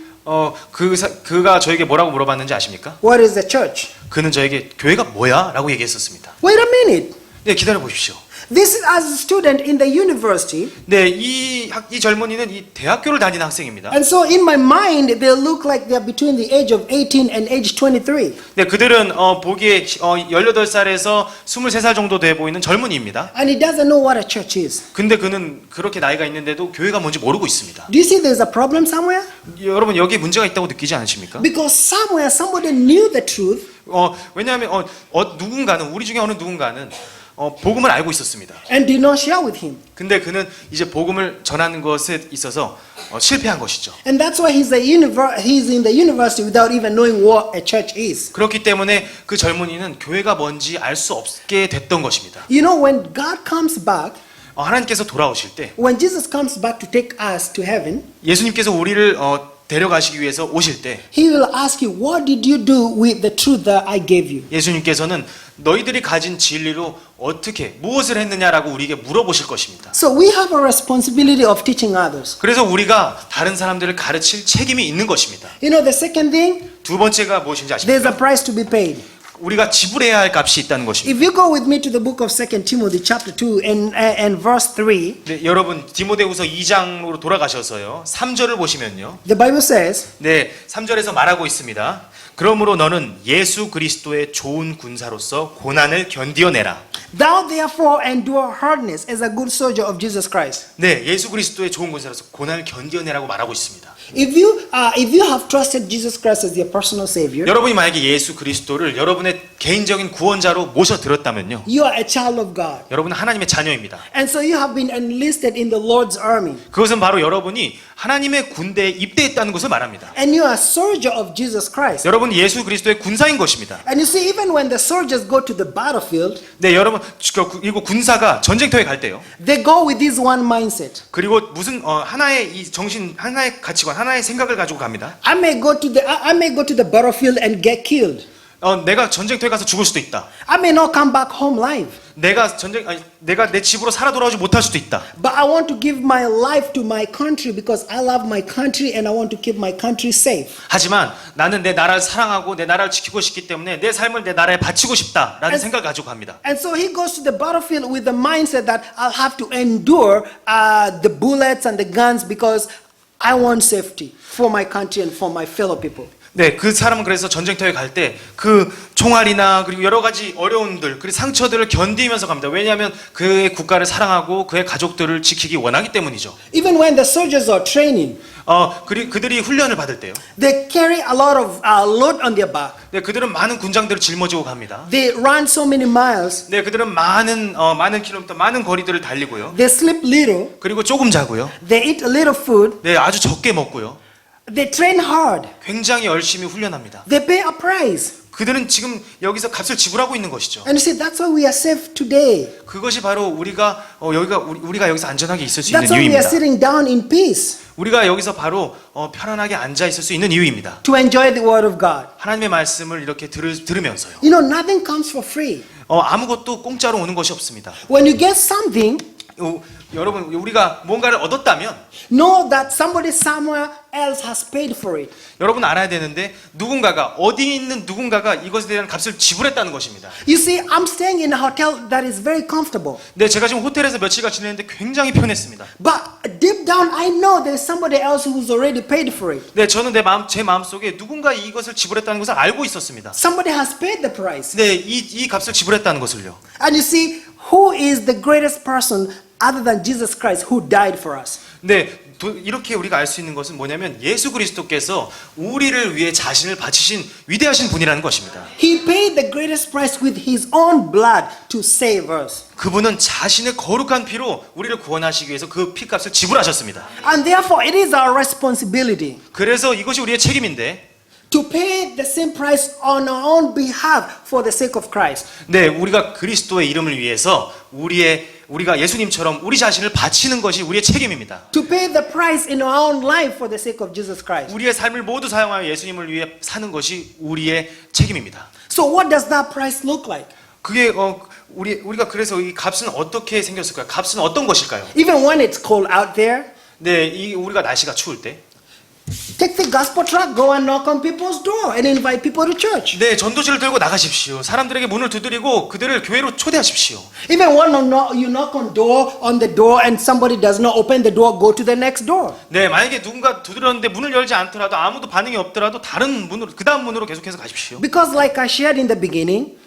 그가 저에게 뭐라고 물어봤는지 아십니까? What is the church? 그는 저에게 교회가 뭐야? 라고 얘기했었습니다. Wait a minute. 네, 기다려 보십시오. This is as a student in the university. 네, 이 젊은이는 이 대학교를 다니는 학생입니다. And so in my mind, they look like they're between the age of 18 and age 23. 네, 그들은 보기에 18살에서 23살 정도 돼 보이는 젊은이입니다. And he doesn't know what a church is. 근데 그는 그렇게 나이가 있는데도 교회가 뭔지 모르고 있습니다. Do you see there's a problem somewhere? 여러분, 여기에 문제가 있다고 느끼지 않으십니까? Because somewhere somebody knew the truth, 왜냐하면 누군가는, 우리 중에 어느 누군가는 복음을 알고 있었습니다. and did not share with him. 근데 그는 이제 복음을 전하는 것에 있어서 실패한 것이죠. And that's why he's in the university without even knowing what a church is. 그렇기 때문에 그 젊은이는 교회가 뭔지 알 수 없게 됐던 것입니다. You know, when God comes back, 하나님께서 돌아오실 때, when Jesus comes back to take us to heaven, 예수님께서 우리를 데려가시기 위해서 오실 때 He will ask you, what did you do with the truth that I gave you? 예수님께서는 너희들이 가진 진리로 무엇을 했느냐라고 우리에게 물어보실 것입니다. So we have a responsibility of teaching others. 그래서 우리가 다른 사람들을 가르칠 책임이 있는 것입니다. You know, the second thing, 두 번째가 무엇인지 there's a 아십니까? price to be paid. 우리가 지불해야 할 값이 있다는 것입니다. If you go with me to the book of 2 Timothy chapter 2 and verse 3, 네, 여러분 디모데후서 2장으로 돌아가셔서요. 3절을 보시면요. the Bible says, 네, 3절에서 말하고 있습니다. 그러므로 너는 예수 그리스도의 좋은 군사로서 고난을 견디어내라. Thou therefore endure hardness as a good soldier of Jesus Christ. 네, 예수 그리스도의 좋은 군사로서 고난을 견디어내라고 말하고 있습니다. If you have trusted Jesus Christ as your personal savior, 여러분이 만약에 예수 그리스도를 여러분의 개인적인 구원자로 모셔들었다면요. you are a child of God. 여러분은 하나님의 자녀입니다. And so you have been enlisted in the Lord's army. 그것은 바로 여러분이 하나님의 군대에 입대했다는 것을 말합니다. And you are a soldier of Jesus Christ. 여러분 예수 그리스도의 군사인 것입니다. And you see, even when the soldiers go to the battlefield, 네, 여러분 그리고 군사가 전쟁터에 갈 때요. they go with this one mindset. 그리고 무슨 하나의 이 정신, 하나의 가치관, 하나의 생각을 가지고 갑니다. I may go to the battlefield and get killed. 내가 전쟁터에 가서 죽을 수도 있다. I may not come back home alive. 내가 내 집으로 살아 돌아오지 못할 수도 있다. But I want to give my life to my country because I love my country and I want to keep my country safe. 하지만 나는 내 나라를 사랑하고 내 나라를 지키고 싶기 때문에 내 삶을 내 나라에 바치고 싶다라는 생각을 가지고 갑니다. And so he goes to the battlefield with the mindset that I'll have to endure the bullets and the guns because I want safety for my country and for my fellow people. 네, 그 사람은 그래서 전쟁터에 갈 때 그 총알이나 그리고 여러 가지 어려움들 그리고 상처들을 견디면서 갑니다. 왜냐하면 그의 국가를 사랑하고 그의 가족들을 지키기 원하기 때문이죠. Even when the soldiers are training, 그들이 훈련을 받을 때요. they carry a lot of load on their back. 네, 그들은 많은 군장들을 짊어지고 갑니다. They run so many miles. 네, 그들은 많은 킬로미터, 많은 거리들을 달리고요. They sleep little. 그리고 조금 자고요. They eat a little food. 네, 아주 적게 먹고요. They train hard. 굉장히 열심히 훈련합니다. They pay a price. 그들은 지금 여기서 값을 지불하고 있는 것이죠. And you see, that's why we are safe today. 그것이 바로 우리가 여기서 안전하게 있을 수 있는 That's why we are 이유입니다. sitting down in peace 우리가 여기서 바로 편안하게 앉아 있을 수 있는 이유입니다. to enjoy the word of God. 하나님의 말씀을 이렇게 들으면서요. You know, nothing comes for free. 아무것도 공짜로 오는 것이 없습니다. When you get something, 여러분, 우리가 뭔가를 얻었다면 know that somebody somewhere else has paid for it. 여러분 알아야 되는데 누군가가 어디 있는 누군가가 이것에 대한 값을 지불했다는 것입니다. You see, I'm staying in a hotel that is very comfortable. 네, 제가 지금 호텔에서 며칠간 지냈는데 굉장히 편했습니다. But deep down, I know there's somebody else who's already paid for it. 네, 저는 제 마음 속에 누군가 이것을 지불했다는 것을 알고 있었습니다. Somebody has paid the price. 네, 이 값을 지불했다는 것을요. And you see, who is the greatest person other than Jesus Christ who died for us? 네, 이렇게 우리가 알 수 있는 것은 뭐냐면 예수 그리스도께서 우리를 위해 자신을 바치신 위대하신 분이라는 것입니다. He paid the greatest price with his own blood to save us. 그분은 자신의 거룩한 피로 우리를 구원하시기 위해서 그 피값을 지불하셨습니다. And therefore, it is our responsibility 그래서 이것이 우리의 책임인데 to pay the same price on our own behalf for the sake of Christ. 네, 우리가 그리스도의 이름을 위해서 우리가 예수님처럼 우리 자신을 바치는 것이 우리의 책임입니다. To pay the price in our own life for the sake of Jesus Christ. 우리의 삶을 모두 사용하여 예수님을 위해 사는 것이 우리의 책임입니다. So what does that price look like? 그게 우리가 그래서 이 값은 어떻게 생겼을까요? 값은 어떤 것일까요? Even when it's cold out there, 네, 우리가 날씨가 추울 때 take the gospel tract, go and knock on people's door and invite people to church. 네, 전도지를 들고 나가십시오. 사람들에게 문을 두드리고 그들을 교회로 초대하십시오. Even when you knock on the door and somebody does not open the door, go to the next door. 네, 만약에 누군가 두드렸는데 문을 열지 않더라도 아무도 반응이 없더라도 다른 문으로 그다음 문으로 계속해서 가십시오. Because like I shared in the beginning,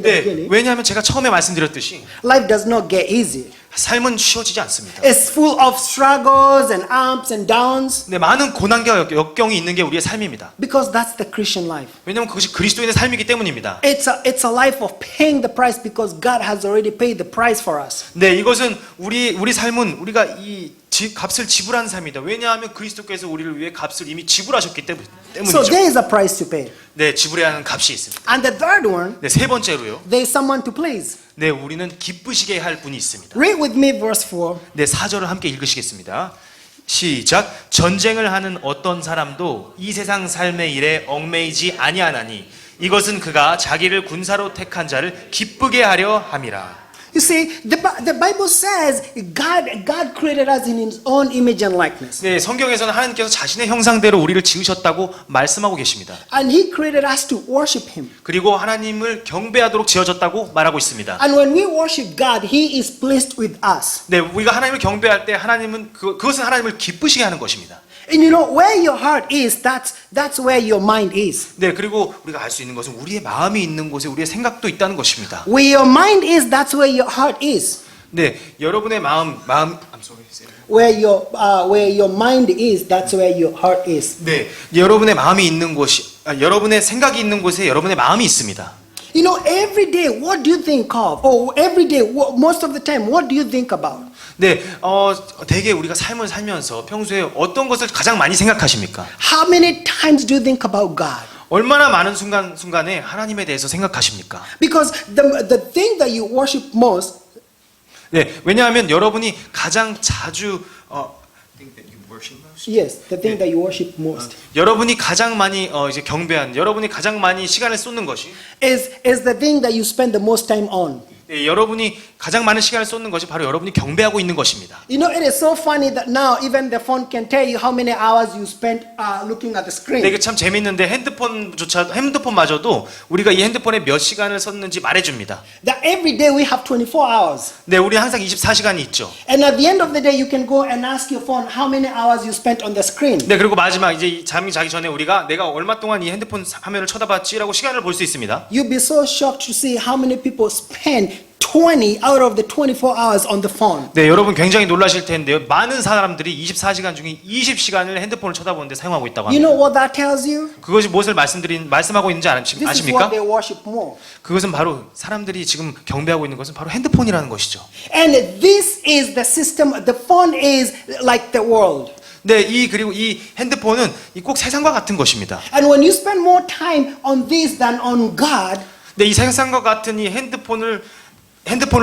네, 왜냐하면 제가 처음에 말씀드렸듯이 life does not get easy. 삶은 쉬워지지 않습니다. It's full of struggles and ups and downs 네, 많은 고난과 역경이 있는 게 우리의 삶입니다. because that's the Christian life. 왜냐하면 그것이 그리스도인의 삶이기 때문입니다. It's a life of paying the price because God has already paid the price for us. 네, 이것은 우리 삶은 우리가 이 값을 지불한 삶이다. 왜냐하면 그리스도께서 우리를 위해 값을 이미 지불하셨기 So 때문이죠. there is a price to pay. 네, 지불해야 하는 값이 있습니다. And the third one, 네, 세 번째로요. there is someone to please. 네, 우리는 기쁘시게 할 분이 있습니다. Read with me verse 4. 네, 4절을 함께 읽으시겠습니다. 시작. 전쟁을 하는 어떤 사람도 이 세상 삶의 일에 얽매이지 아니하나니 이것은 그가 자기를 군사로 택한 자를 기쁘게 하려 함이라. You see, the Bible says God created us in His own image and likeness. 네, 성경에서는 하나님께서 자신의 형상대로 우리를 지으셨다고 말씀하고 계십니다. And He created us to worship Him. 그리고 하나님을 경배하도록 지어졌다고 말하고 있습니다. And when we worship God, He is pleased with us. 네, 우리가 하나님을 경배할 때 하나님은 그것은 하나님을 기쁘시게 하는 것입니다. And you know, where your heart is, that's where your mind is. 네, 그리고 우리가 알 수 있는 것은 우리의 마음이 있는 곳에 우리의 생각도 있다는 것입니다. Where your mind is, that's where your heart is. 네, 여러분의 마음 I'm sorry. Where your mind is, that's where your heart is. 네, 여러분의 마음이 있는 곳이 여러분의 생각이 있는 곳에 여러분의 마음이 있습니다. You know, every day, what do you think of? Or every day, most of the time, what do you think about? 네, 되게 우리가 삶을 살면서 평소에 어떤 것을 가장 많이 생각하십니까? How many times do you think about God? 얼마나 많은 순간에 하나님에 대해서 생각하십니까? Because the thing that you worship most 네, 왜냐하면 여러분이 가장 자주 Think that you worship most? Yes, the thing that you worship most. 여러분이 가장 많이 이제 경배한, 여러분이 가장 많이 시간을 쏟는 것이, Is the thing that you spend the most time on. 네, 여러분이 가장 많은 시간을 쏟는 것이 바로 여러분이 경배하고 있는 것입니다. You know, it is so funny that now even the phone can tell you how many hours you spent looking at the screen. 네, 이게 참 재밌는데 핸드폰마저도 우리가 이 핸드폰에 몇 시간을 썼는지 말해줍니다. That every day we have 24 hours. 네, 우리 항상 24시간이 있죠. And at the end of the day, you can go and ask your phone how many hours you spent on the screen. 네, 그리고 마지막 이제 이 잠이 자기 전에 우리가 내가 얼마 동안 이 핸드폰 화면을 쳐다봤지라고 시간을 볼 수 있습니다. You'll be so shocked to see how many people spend 20 out of the 24 hours on the phone. 네, 여러분 굉장히 놀라실 텐데요. 많은 사람들이 24시간 중에 20시간을 핸드폰을 쳐다보는데 사용하고 있다고 You 합니다. know what that tells you? 그것이 무엇을 말씀하고 있는지 This is what 아십니까? they worship more. 그것은 바로 사람들이 지금 경배하고 있는 것은 바로 핸드폰이라는 것이죠. And this is the system. The phone is like the world. 네, 그리고 이 핸드폰은 꼭 세상과 같은 것입니다. And when you spend more time on this than on God, 네, 이 세상과 같은 이 핸드폰을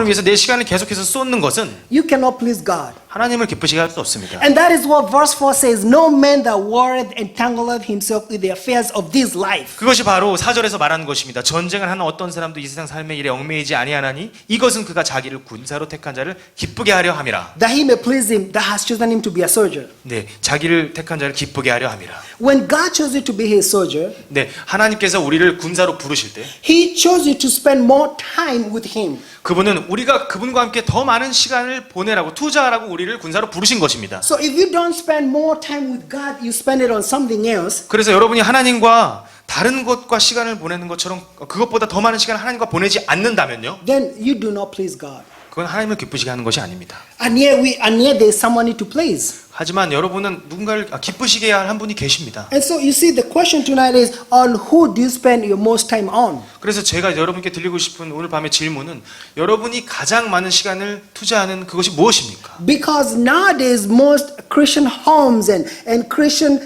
위해서 내 시간을 계속해서 쏟는 것은 you cannot please God. 하나님을 기쁘시게 할 수 없습니다. And that is what verse 4 says, no man that warreth entangleth himself with the affairs of this life. 그것이 바로 4절에서 말하는 것입니다. 전쟁을 하는 어떤 사람도 이 세상 삶의 일에 얽매이지 아니하나니 이것은 그가 자기를 군사로 택한 자를 기쁘게 하려 함이라. That he may please him that has chosen him to be a soldier. 네, 자기를 택한 자를 기쁘게 하려 함이라. When God chose you to be his soldier, 네, 하나님께서 우리를 군사로 부르실 때 he chose you to spend more time with him. 그분은 우리가 그분과 함께 더 많은 시간을 보내라고 투자하라고 우리를 군사로 부르신 것입니다. So if you don't spend more time with God, you spend it on something else. 그래서 여러분이 하나님과 다른 것과 시간을 보내는 것처럼 그것보다 더 많은 시간을 하나님과 보내지 않는다면요, Then you do not please God. 그건 하나님을 기쁘시게 하는 것이 아닙니다. And yet there is someone to please. 하지만 여러분은 누군가를 기쁘시게 할 한 분이 계십니다. And so you see, the question tonight is, on who do you spend your most time on? 그래서 제가 여러분께 드리고 싶은 오늘 밤의 질문은 여러분이 가장 많은 시간을 투자하는 그것이 무엇입니까? Because nowadays most Christian homes and Christian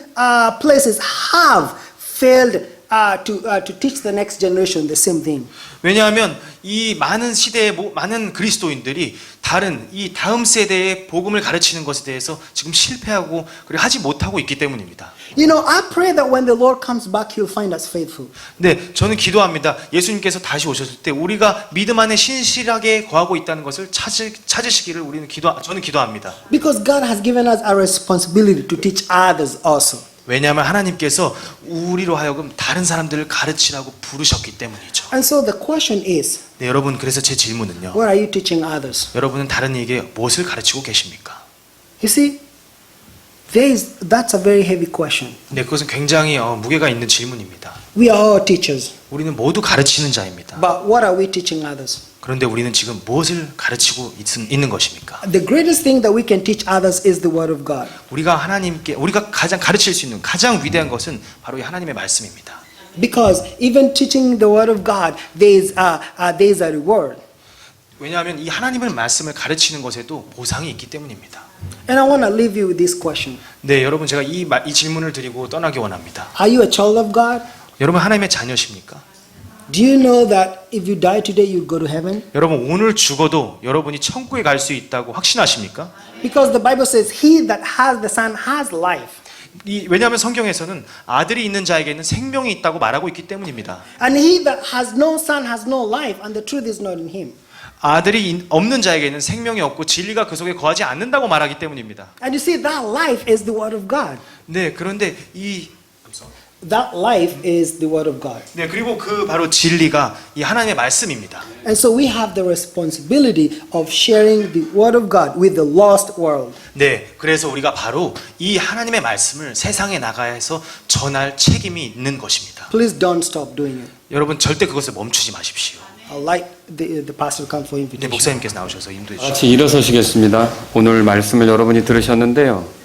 places have failed to teach the next generation the same thing. 왜냐하면 이 많은 시대의 많은 그리스도인들이 이 다음 세대의 복음을 가르치는 것에 대해서 지금 실패하고 그리고 하지 못하고 있기 때문입니다. You know, I pray that when the Lord comes back, He'll find us faithful. 네, 저는 기도합니다. 예수님께서 다시 오셨을 때 우리가 믿음 안에 신실하게 거하고 있다는 것을 찾으시기를 저는 기도합니다. Because God has given us a responsibility to teach others also. 왜냐하면 하나님께서 우리로 하여금 다른 사람들을 가르치라고 부르셨기 때문이죠. And so the question is, 네, 여러분, 그래서 제 질문은요. what are you teaching others? 여러분은 다른 이에게 무엇을 가르치고 계십니까? You see, that's a very heavy question. 네, 그것은 굉장히 무게가 있는 질문입니다. We are all teachers, 우리는 모두 가르치는 자입니다. but what are we teaching others? 그런데 우리는 지금 무엇을 가르치고 있는 것입니까? The greatest thing that we can teach others is the Word of God. 우리가 가장 가르칠 수 있는 가장 위대한 것은 바로 이 하나님의 말씀입니다. Because even teaching the Word of God, there is a reward. 왜냐하면 이 하나님의 말씀을 가르치는 것에도 보상이 있기 때문입니다. And I want to leave you with this question. 네, 여러분, 제가 이 질문을 드리고 떠나기 원합니다. Are you a child of God? 여러분, 하나님의 자녀십니까? Do you know that if you die today, you'll go to heaven? 여러분, 오늘 죽어도 여러분이 천국에 갈 수 있다고 확신하십니까? Because the Bible says, he that has the Son has life. 왜냐하면 성경에서는 아들이 있는 자에게는 생명이 있다고 말하고 있기 때문입니다. And he that has no Son has no life, and the truth is not in him. 아들이 없는 자에게는 생명이 없고 진리가 그 속에 거하지 않는다고 말하기 때문입니다. And you see, that life is the Word of God. 네, 그런데 That life is the Word of God. 네, 그리고 그 바로 진리가 이 하나님의 말씀입니다. And so we have the responsibility of sharing the Word of God with the lost world. 네, 그래서 우리가 바로 이 하나님의 말씀을 세상에 나가서 전할 책임이 있는 것입니다. Please don't stop doing it. 여러분, 절대 그것을 멈추지 마십시오. I'd like the pastor to come for 네, invitation. 목사님께서 나오셔서 인도해 주시죠. 같이 일어서시겠습니다. 오늘 말씀을 여러분이 들으셨는데요.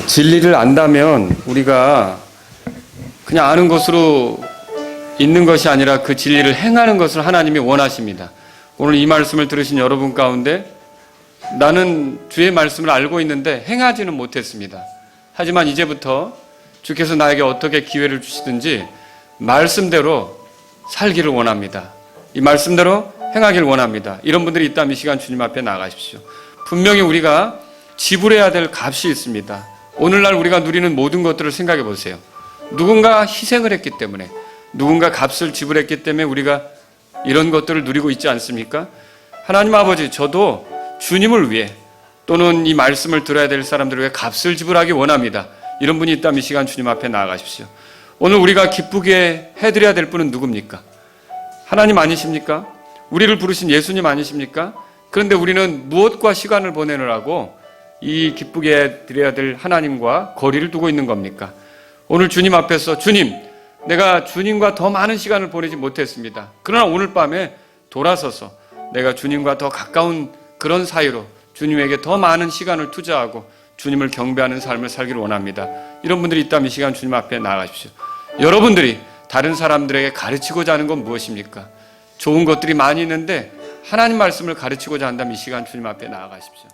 진리를 안다면 우리가 그냥 아는 것으로 있는 것이 아니라 그 진리를 행하는 것을 하나님이 원하십니다. 오늘 이 말씀을 들으신 여러분 가운데 나는 주의 말씀을 알고 있는데 행하지는 못했습니다. 하지만 이제부터 주께서 나에게 어떻게 기회를 주시든지 말씀대로 살기를 원합니다. 이 말씀대로 행하기를 원합니다. 이런 분들이 있다면 이 시간 주님 앞에 나가십시오. 분명히 우리가 지불해야 될 값이 있습니다. 오늘날 우리가 누리는 모든 것들을 생각해 보세요. 누군가 희생을 했기 때문에, 누군가 값을 지불했기 때문에 우리가 이런 것들을 누리고 있지 않습니까? 하나님 아버지, 저도 주님을 위해 또는 이 말씀을 들어야 될 사람들을 위해 값을 지불하기 원합니다. 이런 분이 있다면 이 시간 주님 앞에 나아가십시오. 오늘 우리가 기쁘게 해드려야 될 분은 누굽니까? 하나님 아니십니까? 우리를 부르신 예수님 아니십니까? 그런데 우리는 무엇과 시간을 보내느라고 이 기쁘게 드려야 될 하나님과 거리를 두고 있는 겁니까? 오늘 주님 앞에서 주님, 내가 주님과 더 많은 시간을 보내지 못했습니다. 그러나 오늘 밤에 돌아서서 내가 주님과 더 가까운 그런 사이로 주님에게 더 많은 시간을 투자하고 주님을 경배하는 삶을 살기를 원합니다. 이런 분들이 있다면 이 시간 주님 앞에 나아가십시오. 여러분들이 다른 사람들에게 가르치고자 하는 건 무엇입니까? 좋은 것들이 많이 있는데 하나님 말씀을 가르치고자 한다면 이 시간 주님 앞에 나아가십시오.